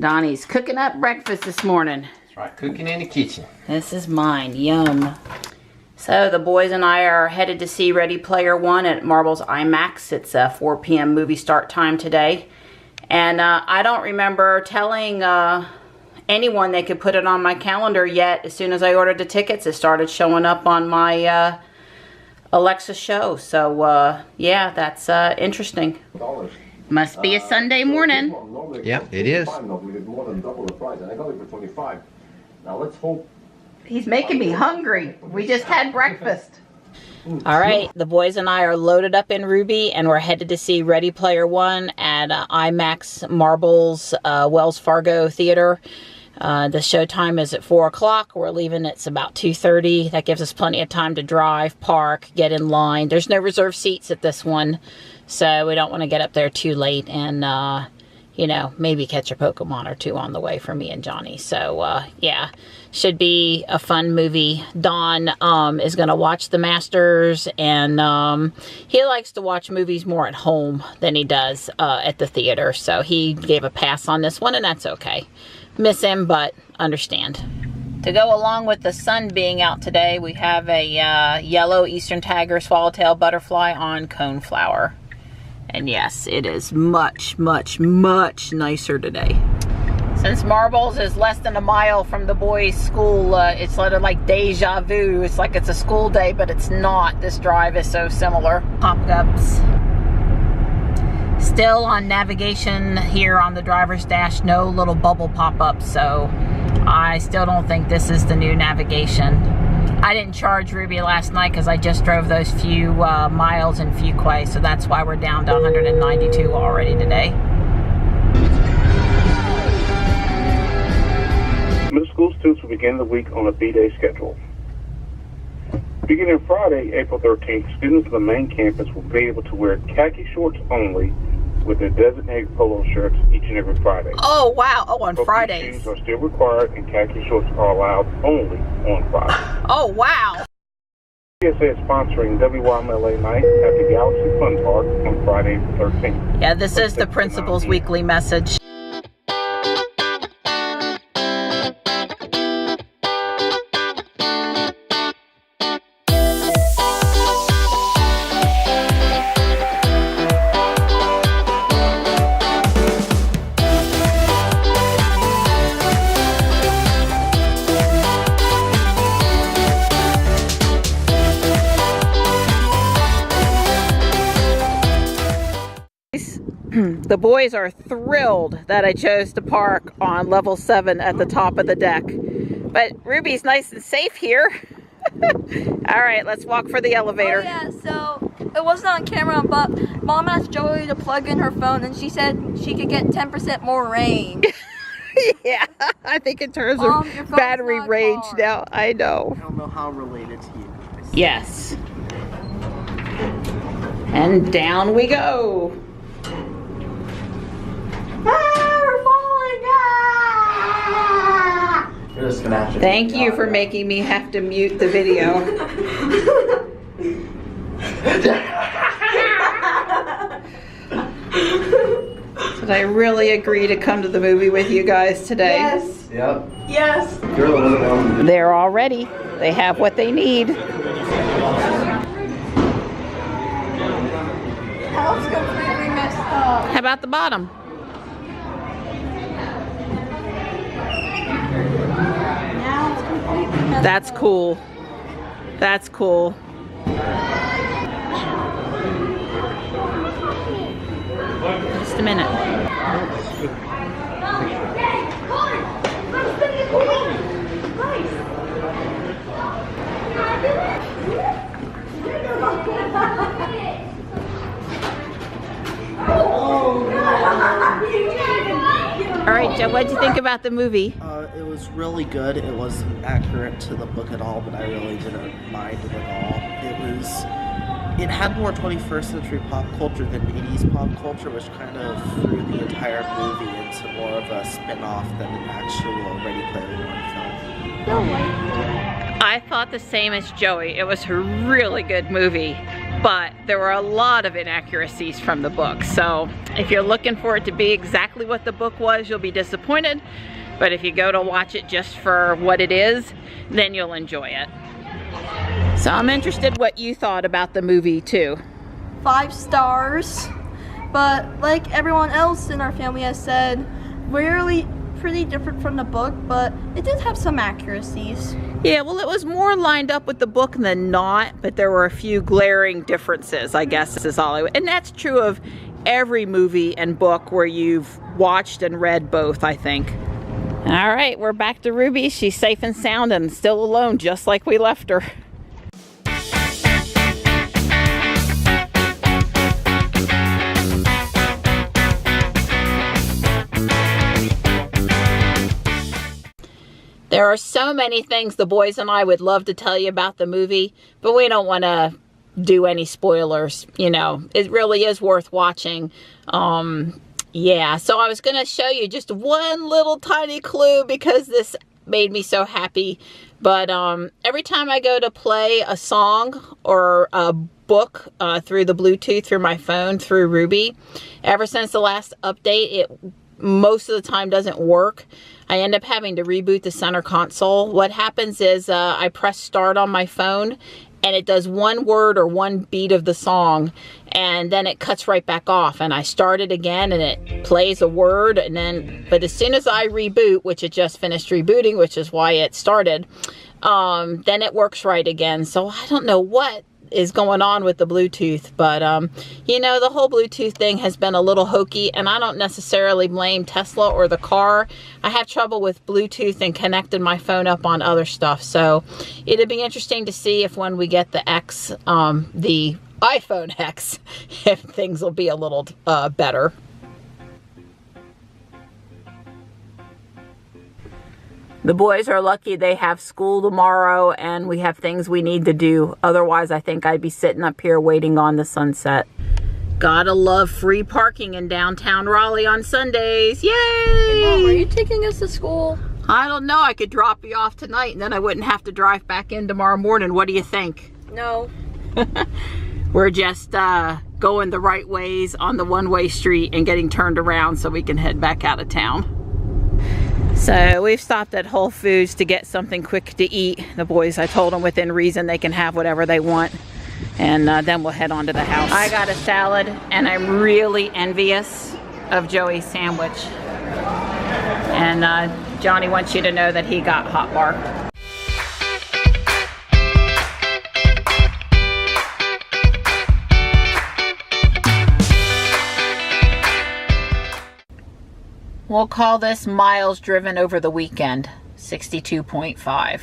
Donnie's cooking up breakfast this morning. That's right, cooking in the kitchen. This is mine, yum. So the boys and I are headed to see Ready Player One at Marvel's IMAX. It's a 4 p.m. movie start time today. And I don't remember telling anyone they could put it on my calendar yet. As soon as I ordered the tickets, it started showing up on my Alexa show. So yeah, that's interesting. Must be a Sunday morning. Yeah, it is. Now let's hope. He's making me hungry. We just had breakfast. All right, the boys and I are loaded up in Ruby, and we're headed to see Ready Player One at IMAX Marvel's Wells Fargo Theater. The show time is at 4 o'clock. We're leaving. It's about 2:30. That gives us plenty of time to drive, park, get in line. There's no reserved seats at this one, so we don't want to get up there too late and, you know, maybe catch a Pokemon or two on the way for me and Johnny. So, yeah, should be a fun movie. Don is going to watch The Masters, and he likes to watch movies more at home than he does at the theater. So he gave a pass on this one, and that's okay. Miss him, but understand. To go along with the sun being out today, we have a yellow Eastern Tiger swallowtail butterfly on coneflower. And yes, it is much, much, much nicer today. Since Marbles is less than a mile from the boys' school, it's sort of like deja vu. It's like it's a school day, but it's not. This drive is so similar. Pop-ups. Still on navigation here on the driver's dash, no little bubble pop-ups, so I still don't think this is the new navigation. I didn't charge Ruby last night because I just drove those few miles in Fuquay, so that's why we're down to 192 already today. Middle school students will begin the week on a B-Day schedule. Beginning Friday, April 13th, students on the main campus will be able to wear khaki shorts only with their designated polo shirts each and every Friday. Oh, wow. Oh, on Polo Fridays. shoes are still required, and khaki shorts are allowed only on Friday. Oh, wow. PSA is sponsoring WYMLA Night at the Galaxy Fun Park on Friday the 13th. Yeah, this is the principal's weekly message. The boys are thrilled that I chose to park on level 7 at the top of the deck. But Ruby's nice and safe here. All right, let's walk for the elevator. Oh yeah, so it wasn't on camera, but Mom asked Joey to plug in her phone, and she said she could get 10% more range. Yeah, I think in terms of battery range now, I know. I don't know how related to you guys. Yes. And down we go. We're falling. You're just gonna have to. Thank you for making me have to mute the video. Did I really agree to come to the movie with you guys today? Yes. Yep. Yes. You're the one. They're all ready. They have what they need. House completely messed up. How about the bottom? Now it's completely messed up. That's cool. That's cool. Just a minute. All right, Joe, what'd you think about the movie? It was really good. It wasn't accurate to the book at all, but I really didn't mind it at all. It had more 21st century pop culture than 80s pop culture, which kind of threw the entire movie into more of a spin-off than an actual Ready Player One film. I thought the same as Joey. It was a really good movie. but there were a lot of inaccuracies from the book. So if you're looking for it to be exactly what the book was, you'll be disappointed. But if you go to watch it just for what it is, then you'll enjoy it. So I'm interested what you thought about the movie too. 5 stars. But like everyone else in our family has said, really pretty different from the book, but it did have some accuracies. Yeah, well, it was more lined up with the book than not, but there were a few glaring differences, I guess is all. And that's true of every movie and book where you've watched and read both, I think. All right, we're back to Ruby. She's safe and sound and still alone, just like we left her. There are so many things the boys and I would love to tell you about the movie, but we don't want to do any spoilers. You know, it really is worth watching. Yeah, so I was going to show you just one little tiny clue because this made me so happy. But every time I go to play a song or a book through the Bluetooth through my phone through Ruby, ever since the last update, it most of the time doesn't work. I end up having to reboot the center console. What happens is I press start on my phone and it does one word or one beat of the song and then it cuts right back off, and I start it again and it plays a word, and then, but as soon as I reboot, which it just finished rebooting, which is why it started, then it works right again. So I don't know what is going on with the Bluetooth, but you know, the whole Bluetooth thing has been a little hokey, and I don't necessarily blame Tesla or the car. I have trouble with Bluetooth and connecting my phone up on other stuff, so it'd be interesting to see if when we get the X, the iPhone X, if things will be a little better. The boys are lucky they have school tomorrow and we have things we need to do. Otherwise, I think I'd be sitting up here waiting on the sunset. Gotta love free parking in downtown Raleigh on Sundays. Yay! Hey, Mom, are you taking us to school? I don't know. I could drop you off tonight and then I wouldn't have to drive back in tomorrow morning. What do you think? No. We're just going the right ways on the one-way street and getting turned around so we can head back out of town. So we've stopped at Whole Foods to get something quick to eat. The boys, I told them within reason they can have whatever they want. And then we'll head on to the house. I got a salad and I'm really envious of Joey's sandwich. And Johnny wants you to know that he got hot bar. We'll call this miles driven over the weekend, 62.5.